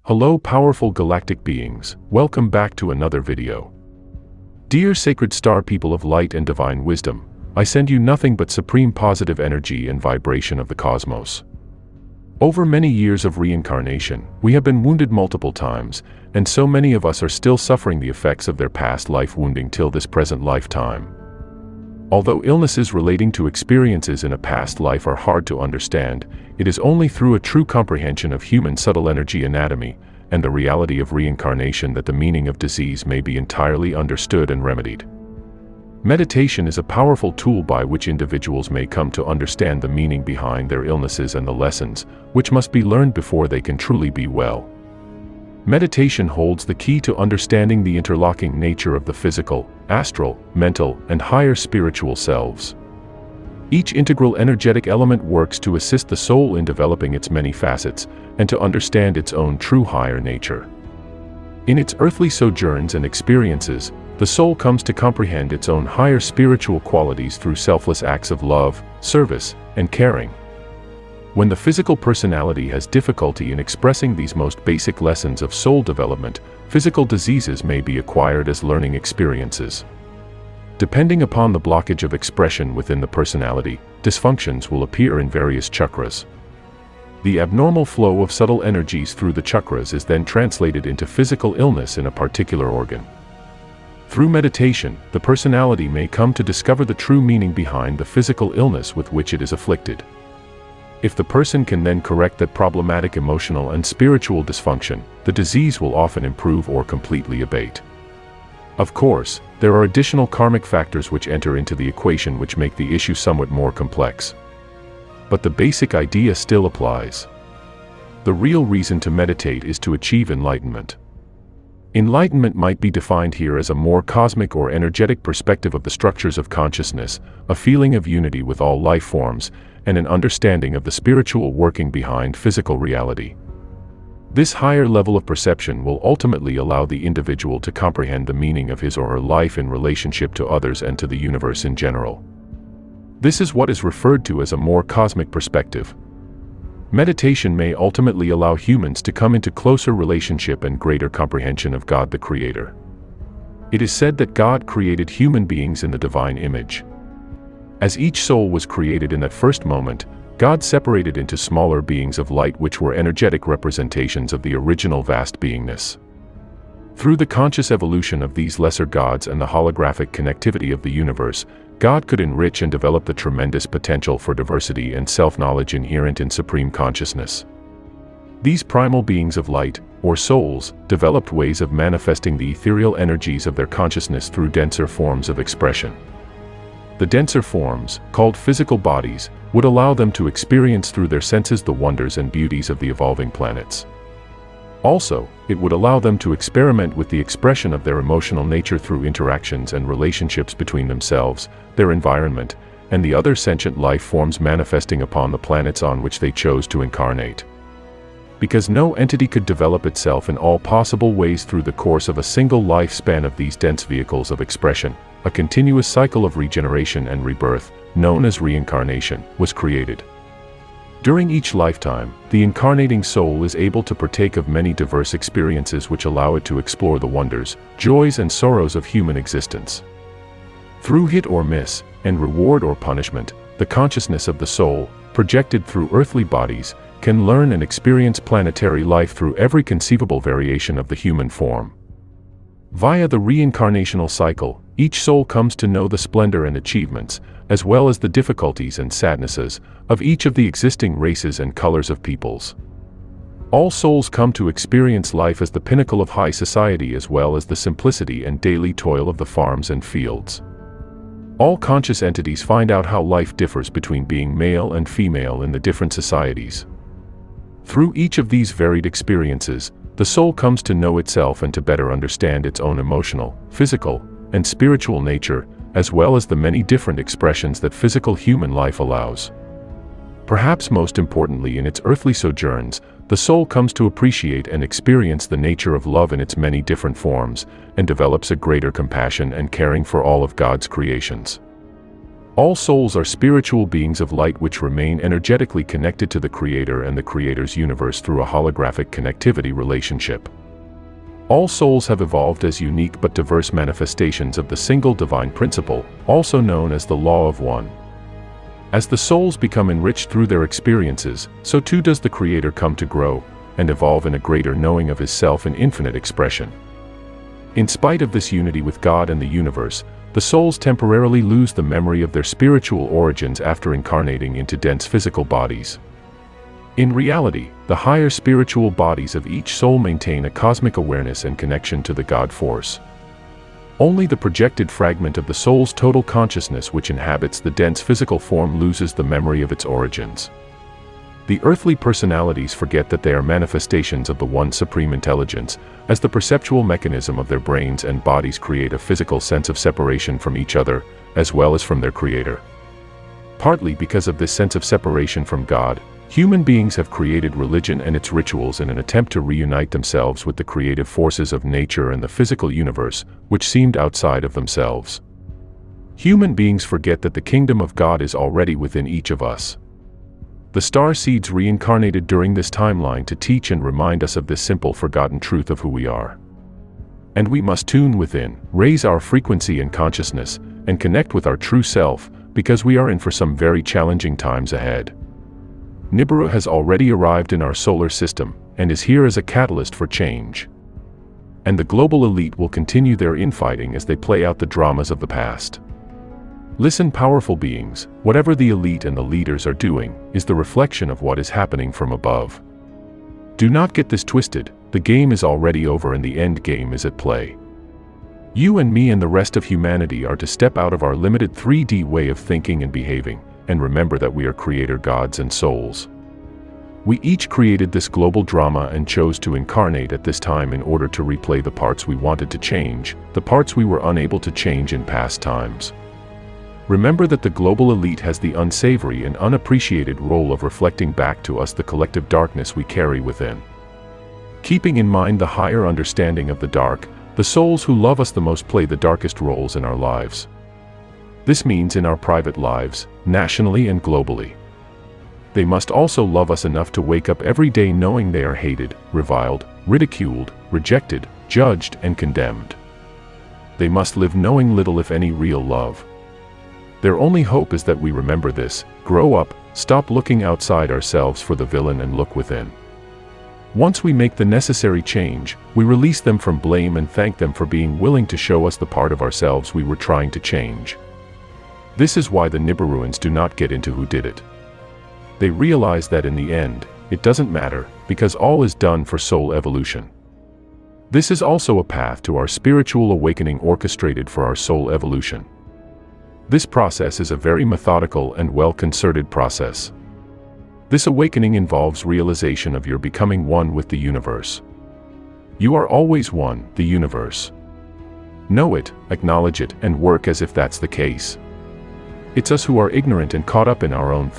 Hello powerful galactic beings, welcome back to another video. Dear sacred star people of light and divine wisdom, I send you nothing but supreme positive energy and vibration of the cosmos. Over many years of reincarnation, we have been wounded multiple times, and so many of us are still suffering the effects of their past life wounding till this present lifetime. Although illnesses relating to experiences in a past life are hard to understand, it is only through a true comprehension of human subtle energy anatomy and the reality of reincarnation that the meaning of disease may be entirely understood and remedied. Meditation is a powerful tool by which individuals may come to understand the meaning behind their illnesses and the lessons, which must be learned before they can truly be well. Meditation holds the key to understanding the interlocking nature of the physical, astral, mental, and higher spiritual selves. Each integral energetic element works to assist the soul in developing its many facets and to understand its own true higher nature. In its earthly sojourns and experiences, the soul comes to comprehend its own higher spiritual qualities through selfless acts of love, service, and caring. When the physical personality has difficulty in expressing these most basic lessons of soul development, physical diseases may be acquired as learning experiences. Depending upon the blockage of expression within the personality, dysfunctions will appear in various chakras. The abnormal flow of subtle energies through the chakras is then translated into physical illness in a particular organ. Through meditation, the personality may come to discover the true meaning behind the physical illness with which it is afflicted. If the person can then correct that problematic emotional and spiritual dysfunction, the disease will often improve or completely abate. Of course, there are additional karmic factors which enter into the equation which make the issue somewhat more complex. But the basic idea still applies. The real reason to meditate is to achieve enlightenment. Enlightenment might be defined here as a more cosmic or energetic perspective of the structures of consciousness, a feeling of unity with all life forms, and an understanding of the spiritual working behind physical reality. This higher level of perception will ultimately allow the individual to comprehend the meaning of his or her life in relationship to others and to the universe in general. This is what is referred to as a more cosmic perspective. Meditation may ultimately allow humans to come into closer relationship and greater comprehension of God the Creator. It is said that God created human beings in the divine image. As each soul was created in that first moment, God separated into smaller beings of light which were energetic representations of the original vast beingness. Through the conscious evolution of these lesser gods and the holographic connectivity of the universe, God could enrich and develop the tremendous potential for diversity and self-knowledge inherent in supreme consciousness. These primal beings of light, or souls, developed ways of manifesting the ethereal energies of their consciousness through denser forms of expression. The denser forms, called physical bodies, would allow them to experience through their senses the wonders and beauties of the evolving planets. Also, it would allow them to experiment with the expression of their emotional nature through interactions and relationships between themselves, their environment, and the other sentient life forms manifesting upon the planets on which they chose to incarnate. Because no entity could develop itself in all possible ways through the course of a single lifespan of these dense vehicles of expression, a continuous cycle of regeneration and rebirth, known as reincarnation, was created. During each lifetime, the incarnating soul is able to partake of many diverse experiences which allow it to explore the wonders, joys and sorrows of human existence. Through hit or miss, and reward or punishment, the consciousness of the soul, projected through earthly bodies, can learn and experience planetary life through every conceivable variation of the human form. Via the reincarnational cycle, each soul comes to know the splendor and achievements, as well as the difficulties and sadnesses, of each of the existing races and colors of peoples. All souls come to experience life as the pinnacle of high society as well as the simplicity and daily toil of the farms and fields. All conscious entities find out how life differs between being male and female in the different societies. Through each of these varied experiences, the soul comes to know itself and to better understand its own emotional, physical, and spiritual nature, as well as the many different expressions that physical human life allows. Perhaps most importantly in its earthly sojourns, the soul comes to appreciate and experience the nature of love in its many different forms, and develops a greater compassion and caring for all of God's creations. All souls are spiritual beings of light which remain energetically connected to the Creator and the Creator's universe through a holographic connectivity relationship. All souls have evolved as unique but diverse manifestations of the single divine principle, also known as the Law of One. As the souls become enriched through their experiences, so too does the Creator come to grow and evolve in a greater knowing of His self in infinite expression. In spite of this unity with God and the universe, the souls temporarily lose the memory of their spiritual origins after incarnating into dense physical bodies. In reality, the higher spiritual bodies of each soul maintain a cosmic awareness and connection to the God force. Only the projected fragment of the soul's total consciousness which inhabits the dense physical form loses the memory of its origins. The earthly personalities forget that they are manifestations of the One Supreme Intelligence, as the perceptual mechanism of their brains and bodies create a physical sense of separation from each other, as well as from their Creator. Partly because of this sense of separation from God, human beings have created religion and its rituals in an attempt to reunite themselves with the creative forces of nature and the physical universe, which seemed outside of themselves. Human beings forget that the kingdom of God is already within each of us. The star seeds reincarnated during this timeline to teach and remind us of this simple forgotten truth of who we are. And we must tune within, raise our frequency and consciousness, and connect with our true self, because we are in for some very challenging times ahead. Nibiru has already arrived in our solar system, and is here as a catalyst for change. And the global elite will continue their infighting as they play out the dramas of the past. Listen, powerful beings, whatever the elite and the leaders are doing is the reflection of what is happening from above. Do not get this twisted, the game is already over and the end game is at play. You and me and the rest of humanity are to step out of our limited 3D way of thinking and behaving, and remember that we are creator gods and souls. We each created this global drama and chose to incarnate at this time in order to replay the parts we wanted to change, the parts we were unable to change in past times. Remember that the global elite has the unsavory and unappreciated role of reflecting back to us the collective darkness we carry within. Keeping in mind the higher understanding of the dark, the souls who love us the most play the darkest roles in our lives. This means in our private lives, nationally and globally. They must also love us enough to wake up every day knowing they are hated, reviled, ridiculed, rejected, judged, and condemned. They must live knowing little if any real love. Their only hope is that we remember this, grow up, stop looking outside ourselves for the villain and look within. Once we make the necessary change, we release them from blame and thank them for being willing to show us the part of ourselves we were trying to change. This is why the Nibiruans do not get into who did it. They realize that in the end, it doesn't matter, because all is done for soul evolution. This is also a path to our spiritual awakening orchestrated for our soul evolution. This process is a very methodical and well-concerted process. This awakening involves realization of your becoming one with the universe. You are always one, the universe. Know it, acknowledge it, and work as if that's the case. It's us who are ignorant and caught up in our own thing.